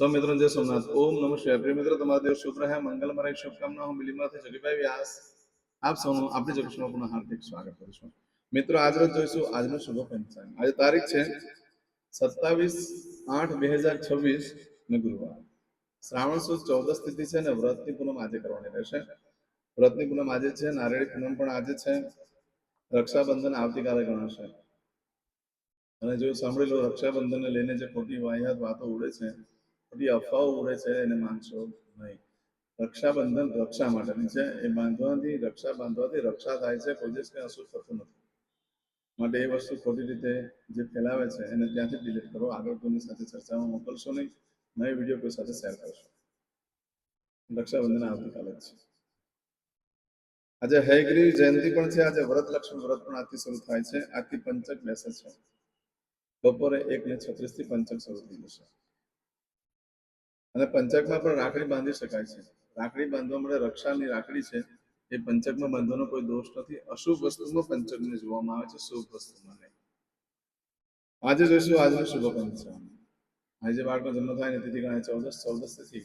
सब मित्रों जय सोमनाथ। ओम नमः शिवाय। प्रिय મિત્રો, તમારો દિવસ શુભ રહે, મંગલમય શુભકામના હું મિલિમાંથી જગીભાઈ વ્યાસ આપ સૌનું આપણી જગતમાં પુનઃ હાર્દિક સ્વાગત કરું છું। મિત્રો, આજ રોજ જોઈશું આજનો શુભ પંચાંગ। આજે તારીખ છે 27/8/2026 ને ગુરુવાર। શ્રાવણ સુદ 14 તિથિ છે ને વ્રતની પૂનમ આજે કરવાની રહેશે। વ્રતની પૂનમ આજે છે, નારિયેળી પૂનમ પણ આજે છે, રક્ષાબંધન આવતીકાલે ગણાશે। અને જો સાંભળી લો, રક્ષાબંધનને લઈને જે ખોટી વાહિયાત વાતો ઉડે છે, ખોટી અફવાઓ ઉડે છે, એને માનશો નહીં। રક્ષાબંધન રક્ષા માટેની છે। એ બાંધવાથી, રક્ષા બાંધવાથી રક્ષા થાય છે, કોઈ દિવસ કંઈ અશુભ થતું નથી। માટે એ વસ્તુ ખોટી રીતે જે ફેલાવે છે એને ત્યાંથી ડિલીટ કરો। આગળ કોઈની સાથે ચર્ચામાં મોકલશો નહીં, નવી વિડીયો કોઈ સાથે શેર કરશો। રક્ષાબંધન આવતીકાલે જ છે। આજે હયગ્રીવ જયંતિ પણ છે। આજે વ્રત લક્ષ્મી વ્રત પણ આજથી શરૂ થાય છે। આજથી પંચક બેસે છે। બપોરે 1:36 થી પંચક શરૂ થઈ જશે। અને પંચકમાં પણ રાખડી બાંધી શકાય છે। રાખડી બાંધવા માટે રક્ષાની રાખડી છે, એ પંચકમાં બાંધવાનો કોઈ દોષ નથી। અશુભ વસ્તુમાં પંચકને જોવામાં આવે છે, શુભ વસ્તુમાં નહીં। આજે જોઈશું આજનો શુભ પંચાંગ। આજે બાળકનો જન્મ થાય ને તિથિ ગણાય 14 તિથિ।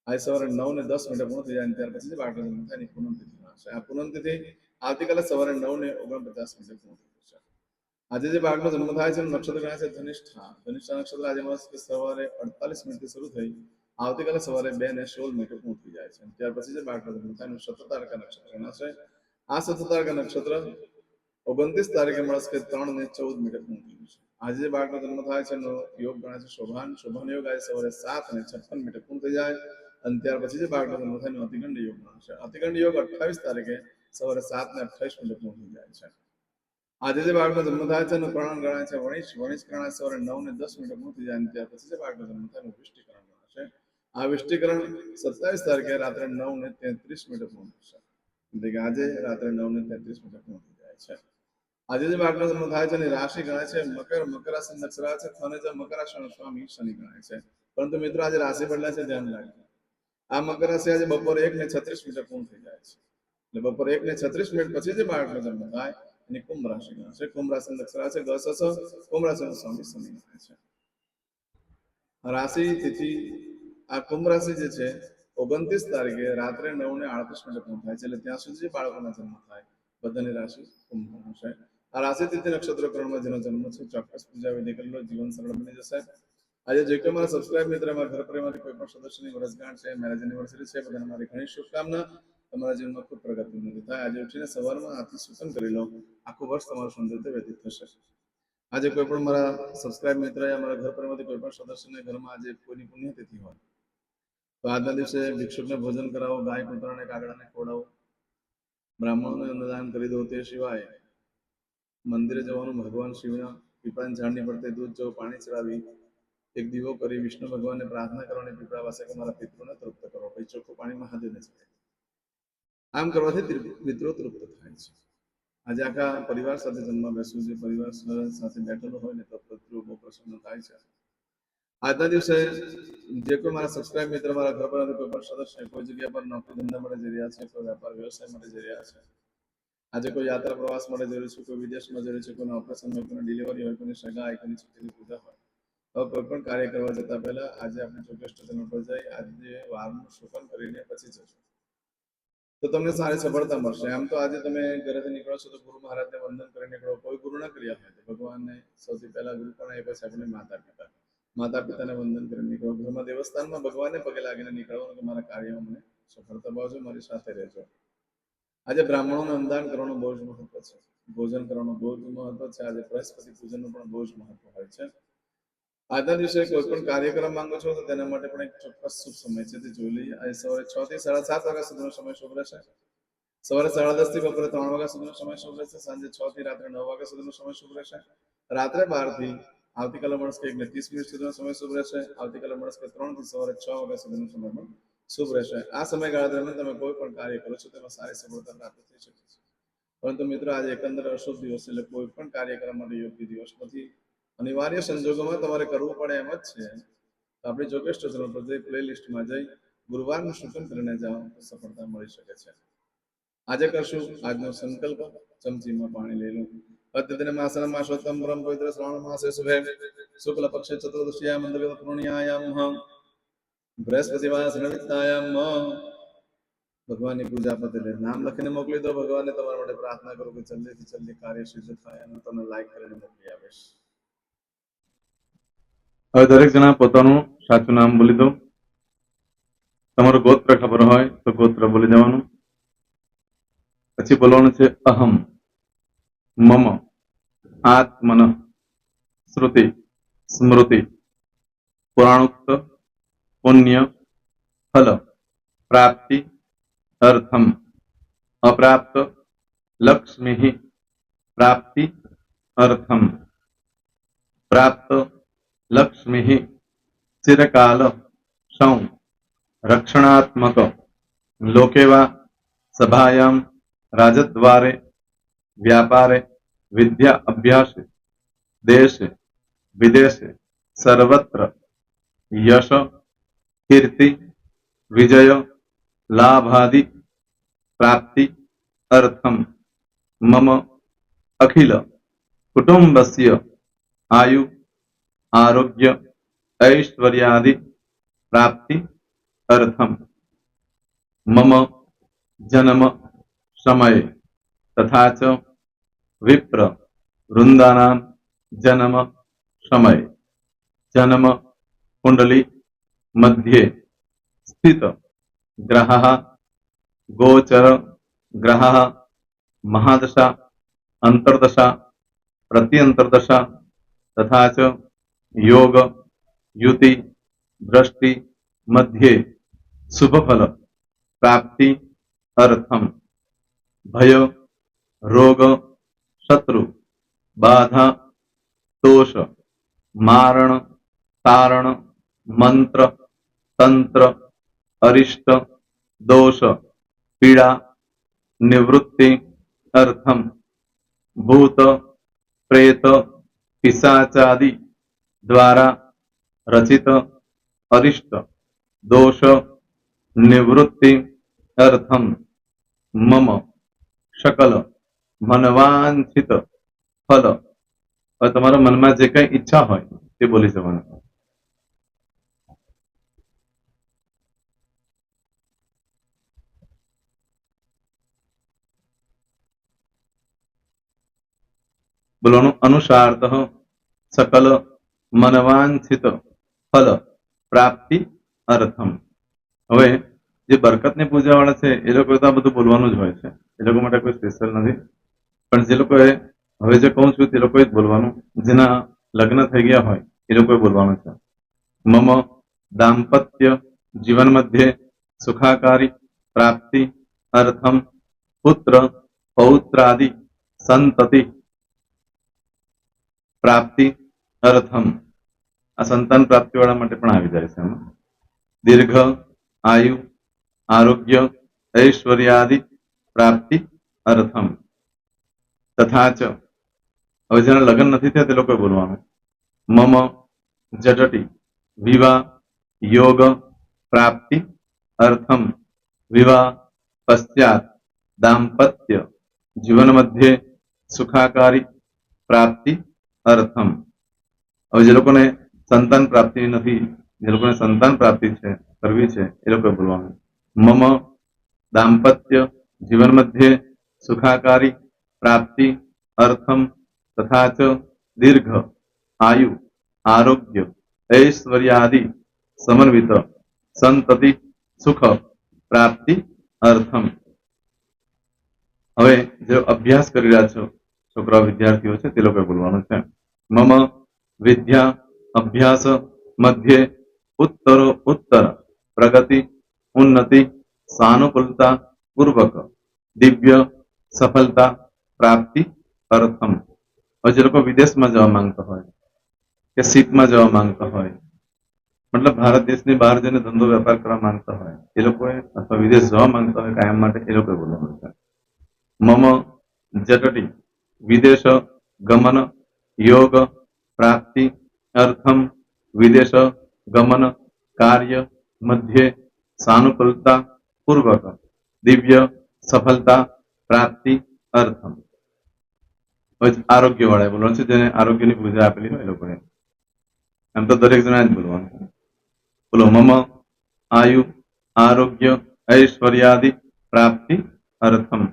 આજે સવારે 9:10 પૂર્ણ થઈ જાય, ત્યાર પછી બાળકનો જન્મ થાય ને પૂનમ તિથિ ગણાશે। આ પૂનમ તિથિ આવતીકાલે સવારે 9:49 પૂર્ણ થઈ જશે। આજે જે બાળકનો જન્મ થાય છે નક્ષત્ર ગણાય છે ધનિષ્ઠા। ધનિષ્ઠા નક્ષત્ર આજે સવારે 48 મિનિટથી શરૂ થઈ આવતીકાલે સવારે 2:16 પૂર્ણ થઈ જાય છે। ત્યાર પછી જે બાળકનો જન્મ થાય એનું શતતારકા નક્ષત્ર ગણાશે। આ શતતારકા નક્ષત્ર 29 તારીખે મળશે 3:14 પૂર્ણ થઈ જશે। આજે જે બાળકનો જન્મ થાય છે એનો યોગ ગણાય છે શોભાન। શોભાન યોગ આજે સવારે 7:56 પૂર્ણ થઈ જાય અને ત્યાર પછી જે બાળકનો જન્મ થાય એનો અતિગંડ યોગ ગણાશે। અતિગંડ યોગ 28 તારીખે સવારે 7:28 પૂર્ણ થઈ જાય છે। આજે જે બાળકનો જન્મ થાય છે એનું કરણ ગણાય છે વણિશ। વણિશ કરણ સવારે 9:10 પૂર્ણ થઈ જાય, ત્યાર પછી જે બાળકનો જન્મ થાય એનું વિષ્ટિકરણ ગણાશે। આ વિષ્ટિકરણ 27 તારીખે રાત્રે 9:33 પૂર્ણ થશે। એટલે કે આજે રાત્રે 9:33 પૂર્ણ થઈ જાય છે। આજે જે બાળકનો જન્મ થાય છે એની રાશિ ગણાય છે મકર। મકર રાશિ નક્ષત્ર છે ખનિજ મકરાસન સ્વામી શનિ ગણાય છે। પરંતુ મિત્રો, આજે રાશિ બદલાય છે, ધ્યાન રાખજો। આ મકર રાશિ આજે બપોરે 1:36 પૂર્ણ થઈ જાય છે। એટલે બપોરે 1:36 પછી જે બાળકનો જન્મ થાય એની કુંભ રાશિ ગણાશે। કુંભ રાશિ નક્ષત્ર છે ગસસ। કુંભ રાશિનો સ્વામી શનિ ગણાય છે। રાશિ તિથિ આ કુંભ રાશિ જે છે 29 તારીખે રાત્રે 9:38 પૂર્ણ થાય છે। એટલે ત્યાં સુધી જે બાળકોના જન્મ થાય બધાની રાશિ કુંભ ગણાશે। આ રાશિ તિથિ નક્ષત્ર કર્ણમાં જેનો જન્મ છે ચોક્કસ પૂજા વિધિ કરી લો, જીવન સરળ બની જશે। આજે જે કોઈ મારા સબસ્ક્રાઇબ મિત્ર, મારા ઘર પરિવારમાંથી કોઈ પણ સદસ્યની વર્ષગાંઠ છે, મેરેજ એનિવર્સરી છે, બધાને મારી ઘણી શુભકામના। તમારા જીવનમાં ખૂબ પ્રગતિ નથી થાય। આજે ઉઠીને સવારમાં હાથથી સૂચન કરી લો, આખું વર્ષ તમારું સુંદર રીતે વ્યતીત થશે। આજે કોઈ પણ મારા સબસ્ક્રાઇબ મિત્ર યા મારા ઘર પરિવારમાંથી કોઈ પણ સદસ્યના ઘરમાં આજે કોઈની પુણ્યતિથિ હોય તો આજના દિવસે ભિક્ષુકને ભોજન કરાવો, ગાય કૂતરાને કાગડાને ખવડાવો, બ્રાહ્મણોને અન્નદાન કરી દો। તે સિવાય મંદિરે જવાનું, ભગવાન શિવના પીપળાની ઝાડની પડતે દૂધ જવ પાણી ચડાવી એક દીવો કરી વિષ્ણુ ભગવાનને પ્રાર્થના કરવાની પીપળા પાસે કે મારા પિતૃને તૃપ્ત કરો, પછી ચોખ્ખું પાણી મહાદેવને ચડાવી। આમ કરવાથી પિતૃ તૃપ્ત થાય છે। આજે આખા પરિવાર સાથે જમવા બેસવું છે। પરિવાર સાથે બેઠેલો હોય ને તો પિતૃ બહુ પ્રસન્ન થાય છે। આજના દિવસે જે કોઈ મારા સબસ્ક્રાઇબ મિત્ર, મારા ઘર પર કોઈ પણ સદસ્ય કોઈ જગ્યા પર નોકરી ધંધા માટે જઈ રહ્યા છે, કોઈ વેપાર વ્યવસાય માટે જઈ રહ્યા છે, આજે કોઈ યાત્રા પ્રવાસ માટે જઈ રહ્યું છે, કોઈ વિદેશમાં જઈ રહ્યું છે, કોઈના ઓપરેશન હોય, કોઈની ડિલિવરી હોય, કોઈની સગાઈ, કોઈની છોકરીની પૂજા હોય, તો કોઈ પણ કાર્ય કરવા જતા પહેલા આજે આપણે ચોક્કસ સ્ટેશન ઉપર જઈ આજે વારનું શોપન કરીને પછી જજો તો તમને સારી સફળતા મળશે। આમ તો આજે તમે ઘરેથી નીકળો છો તો ગુરુ મહારાજને વંદન કરી નીકળો। કોઈ ગુરુ ના કર્યા હોય તો ભગવાનને સૌથી પહેલા ગુરુ પણ એ પછી આપણે માતા પિતાને વંદન કરી નીકળો। ઘરમાં દેવસ્થાનમાં ભગવાનને પગે લાગીને નીકળવાનું કે મારા કાર્યમાં મને સફળતા પાવજો, મારી સાથે રહેજો। આજે બ્રાહ્મણોને અન્નદાન કરવાનું બહુ જ મહત્વ છે। ભોજન કરવાનું બહુ જ મહત્વ છે। આજે બૃહસ્પતિ પૂજનનું પણ બહુ જ મહત્વ હોય છે। આજના દિવસે કોઈ પણ કાર્યક્રમ માંગો છો તો તેના માટે પણ એક ચોક્કસ શુભ સમય છે, તે જોઈ લઈએ। આજે સવારે 6 થી 7:30 વાગ્યા સુધીનો સમય શુભ રહેશે। સવારે 10:30 થી બપોરે 3 વાગ્યા સુધીનો સમય શુભ રહેશે। સાંજે 6 થી રાત્રે 9 વાગ્યા સુધીનો સમય શુભ રહેશે। રાત્રે 12 થી આવતીકાલે મળશે 1:30 સુધીનો સમય શુભ રહેશે। આવતીકાલે મળશે 3 થી સવારે 6 વાગ્યા સુધીનો સમય પણ શુભ રહેશે। આ સમયગાળા દરમિયાન તમે કોઈ પણ કાર્ય કરો છો તેમાં સારી સફળતા પ્રાપ્ત થઈ શકે છે। પરંતુ મિત્રો, આજે એકંદર અશુભ દિવસ એટલે કોઈ પણ કાર્યક્રમ માટે યોગ્ય દિવસ નથી। અનિવાર્ય સંજોગોમાં તમારે કરવું પડે એમ જ છે તો આપણી જોગેશ ચેનલ પર જઈ પ્લેલિસ્ટમાં જઈ ગુરુવારનું સૂચન કરીને જાઓ તો સફળતા મળી શકે છે। આજે કરશું આજનો સંકલ્પ। ચમચીમાં પાણી લઈ લો, अद्यदिनमासनं मासोत्तम ब्रह्म पवित्र श्रावण मासे शुभे शुक्ल पक्षे चतुर्दश्यां मंदवे पूर्णियायां बृहस्पतिवार निमित्तायां ભગવાનની પૂજા પતે એટલે નામ લખીને મોકલી દો. ભગવાનને તમારા માટે પ્રાર્થના કરો કે જલ્દીથી જલ્દી કાર્ય સિદ્ધ થાય અને તમને લાઈક કરીને મોકલી આપીશ. હવે દરેક જણા પોતાનું સાચું નામ બોલી દો. તમારું ગોત્ર ખબર હોય તો ગોત્ર બોલી દેવાનું. પછી બોલવાનું છે અહમ, મમ, આત્મન, શ્રુતિ, સ્મૃતિ, પુરાણોક્ત, પુણ્ય, ફલ, પ્રાપ્તિ, અર્થમ, અપ્રાપ્ત, લક્ષ્મી, પ્રાપ્તિ, અર્થમ, પ્રાપ્ત, લક્ષ્મી, ચિરકાલ, સૌ, રક્ષણાત્મક, લોકેવા, સભાયામ, રાજદ્વારે, વ્યાપારે, વિદ્યા અભ્યાસે, દેશે, વિદેશે, સર્વત્ર, યશ, કીર્તિ, વિજય, લાભાદિ, પ્રાપ્તિ, અર્થમ, મમ, અખિલ, કુટુંબસ્ય, આયુ, આરોગ્ય, ऐश्वर्यादि, प्राप्ति, अर्थम, मम, जन्म, समय, तथा च विप्र, वृंदानां, जन्म, समय, जन्म, कुंडली, मध्ये, स्थित, ग्रहः, गोचर, ग्रहः, महादशा, अंतर्दशा, प्रत्यंतर्दशा, तथा च योग, युति, दृष्टि, मध्ये, शुभ फल, प्राप्ति, अर्थम, भय, रोग, शत्रु, बाधा, दोष, मारण, तारण, मंत्र, तंत्र, अरिष्ट, दोष, पीड़ा, निवृत्ति, अर्थम, भूत, प्रेत, पिशाचादि द्वारा रचित अरिष्ट, दोष, निवृत्ति, अर्थम, मम, सकल, मनवांछित फल. હવે તમારા મનમાં જે કઈ ઈચ્છા હોય તે બોલી જવાનું. બોલવાનું અનુસારતઃ सकल मनवांछित फल प्राप्ति अर्थम. હવે જે બરકતની પૂજા વાળા છે એ લોકો તો આ બધું બોલવાનું જ હોય છે, એ લોકો માટે કોઈ સ્પેશિયલ નથી. પણ જે લોકોએ હવે જે કહું છું તે લોકોએ જ બોલવાનું. જેના લગ્ન થઈ ગયા હોય એ લોકોએ બોલવાનું છે. મમ દાંપત્ય જીવન મધ્યે સુખાકારી પ્રાપ્તિ અર્થમ પુત્ર પૌત્રાદि સંતતિ પ્રાપ્તિ અર્થમ. આ સંતાન પ્રાપ્તિ વાળા માટે પણ આવી જાય છે. દીર્ઘ આયુ આરોગ્ય ऐश्वर्यादि प्राप्ति अर्थम. तथा च હવે જેના લગ્ન નથી થયા તે લોકોએ બોલવાનું. મમ જટટી વિવાહ योग प्राप्ति अर्थम विवाह पश्चात दाम्पत्य जीवन मध्य सुखाकारी प्राप्ति अर्थम. હવે જે લોકોને સંતાન પ્રાપ્તિ નથી, જે લોકોને સંતાન પ્રાપ્તિ છે કરવી છે એ લોકોએ બોલવાનું. મમ दाम्पत्य जीवन मध्य सुखाकारी प्राप्ति अर्थम तथा च दीर्घ आयु आरोग्य ऐश्वर्यादि समन्वित संतति सुख प्राप्ति अर्थम. હવે જે અભ્યાસ કરી રહ્યા છો છોકરા વિદ્યાર્થીઓ છે તે લોકોએ બોલવાનું છે. મમ વિદ્યા અભ્યાસ મધ્યે ઉત્તરો ઉત્તર પ્રગતિ ઉન્નતિ सानुकूलता पूर्वक दिव्य सफलता प्राप्ति अर्थम. और जो लोग विदेश में जवा मांगता हो के सीट में जवा मांगता हो, मतलब भारत देश ने बहार जने धंधो व्यापार करवा मांगता हो ए लोग अथवा विदेश जवा मांगता हो कायम माटे ए लोग बोलवानुं. मम जटटी विदेश गमन योग प्राप्ति अर्थम विदेश गमन कार्य मध्य सानुकूलता पूर्वक दिव्य सफलता प्राप्ति अर्थम. હવે આરોગ્ય વાળા બોલવાનું છે, જેને આરોગ્યની પૂજા આપેલી હોય એ લોકોને. એમ તો દરેક જણા જ બોલવાનું. બોલો. મમ આયુ આરોગ્ય ઐશ્વર્યાદિ પ્રાપ્તિ અર્થમ.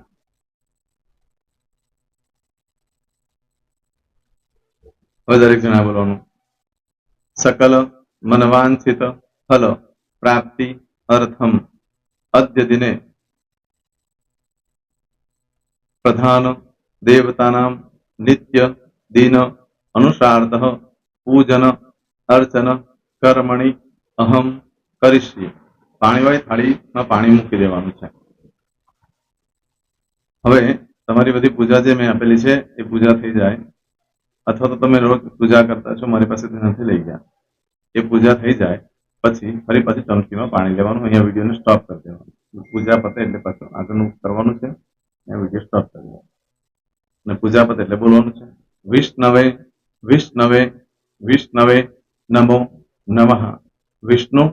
હવે દરેક જણા બોલવાનું. સકલ મનવાંછિત ફલ પ્રાપ્તિ અર્થમ અદ્ય દિને પ્રધાન દેવતાનામ નિત્ય દિન અનુસાર્થ પૂજન અર્ચન કર્મણિ અહમ કરીશ્યે. પાણીવાળી થાળીમાં પાણી મૂકી દેવાનું છે. હવે તમારી બધી પૂજા જે મેં આપેલી છે એ પૂજા થઈ જાય, અથવા તો તમે રોજ પૂજા કરતા છો, મારી પાસેથી નથી લઈ ગયા, એ પૂજા થઈ જાય પછી ફરી પાછી ચમચીમાં પાણી લેવાનું. અહીંયા વિડીયોને સ્ટોપ કરી દેવાનું. પૂજા પતે એટલે પાછું આગળનું કરવાનું છે. અહીંયા વિડીયો સ્ટોપ કરી દેવાનું અને પૂજા પતે એટલે બોલવાનું છે. વિષ્ણવે વિષ્ણવે વિષ્ણવે નમો નમઃ. વિષ્ણુ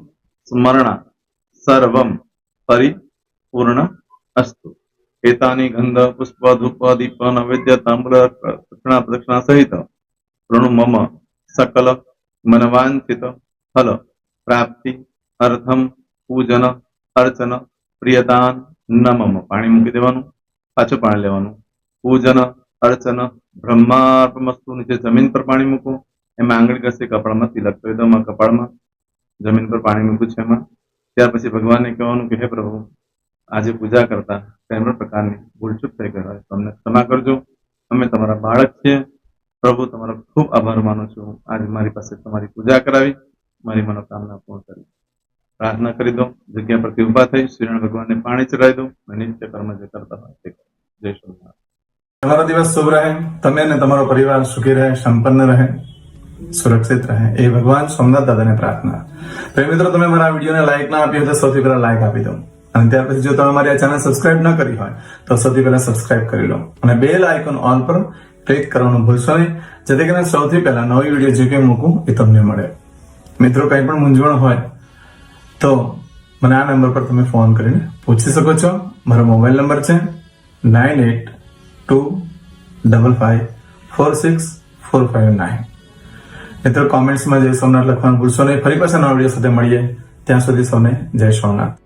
સ્મરણા સર્વમ પરિપૂર્ણ અસ્તુ. એતાની ગંધ પુષ્પ ધૂપ દીપ નૈવેદ્ય તાંબૂલ પ્રદક્ષિણા સહિત પ્રણુ મમ સકલ મનવાંછિત ફલ પ્રાપ્તિ અર્થમ પૂજન અર્ચન પ્રિયતાન નમમ. પાણી મૂકી દેવાનું, પાછું પાણી લેવાનું. પૂજન અર્ચન બ્રહ્માર્પણમસ્તુ. નીચે જમીન પર પાણી મૂકો, એમાં આંગળી ઘસી કપાળમાં તિલક કરી દો. કપાળમાં જમીન પર પાણી મૂક્યું છે એમાં. ત્યાર પછી ભગવાનને કહેવાનું કે હે પ્રભુ, આજે પૂજા કરતા કઈ પણ પ્રકારની ભૂલચૂક થઈ ગઈ હોય તો અમને ક્ષમા કરજો. અમે તમારા બાળક છીએ. પ્રભુ, તમારો ખૂબ આભાર માનું છું. આજે મારી પાસે તમારી પૂજા કરાવી, મારી મનોકામના પૂર્ણ કરી. પ્રાર્થના કરી દો. જગ્યા પરથી ઉભા થઈ શ્રીનારાયણ ભગવાનને પાણી ચડાવી દો અને નિત્ય કર્મ જે કરતા હોય તે કરો. જય સ્વામિનારાયણ. તમારો દિવસ શુભ રહે. તમે અને તમારો પરિવાર સુખી રહે, સંપન્ન રહે, સુરક્ષિત રહે, એ ભગવાન સોમનાથ દાદાને પ્રાર્થના. તો મિત્રો, તમે મારા વિડીયોને લાઈક ના આપી હોય તો સૌથી પહેલા લાઈક આપી દો. અને ત્યાર પછી જો તમે મારી આ ચેનલ સબસ્ક્રાઇબ ન કરી હોય તો સૌથી પહેલા સબસ્ક્રાઇબ કરી લો અને બેલ આઇકોન ઓલ પર ક્લિક કરવાનું ભૂલશો નહીં, જેથી કરીને સૌથી પહેલા નવી વિડીયો જે કંઈ મૂકું એ તમને મળે. મિત્રો, કંઈ પણ મૂંઝવણ હોય તો મને આ નંબર પર તમે ફોન કરીને પૂછી શકો છો. મારો મોબાઈલ નંબર છે 9825546459. મિત્રો, કોમેન્ટ્સમાં જય સોમનાથ લખવાનું ભૂલશો નહીં. ફરી પાછા નવા વિડીયો સાથે મળીએ. ત્યાં સુધી સૌને જય સોમનાથ.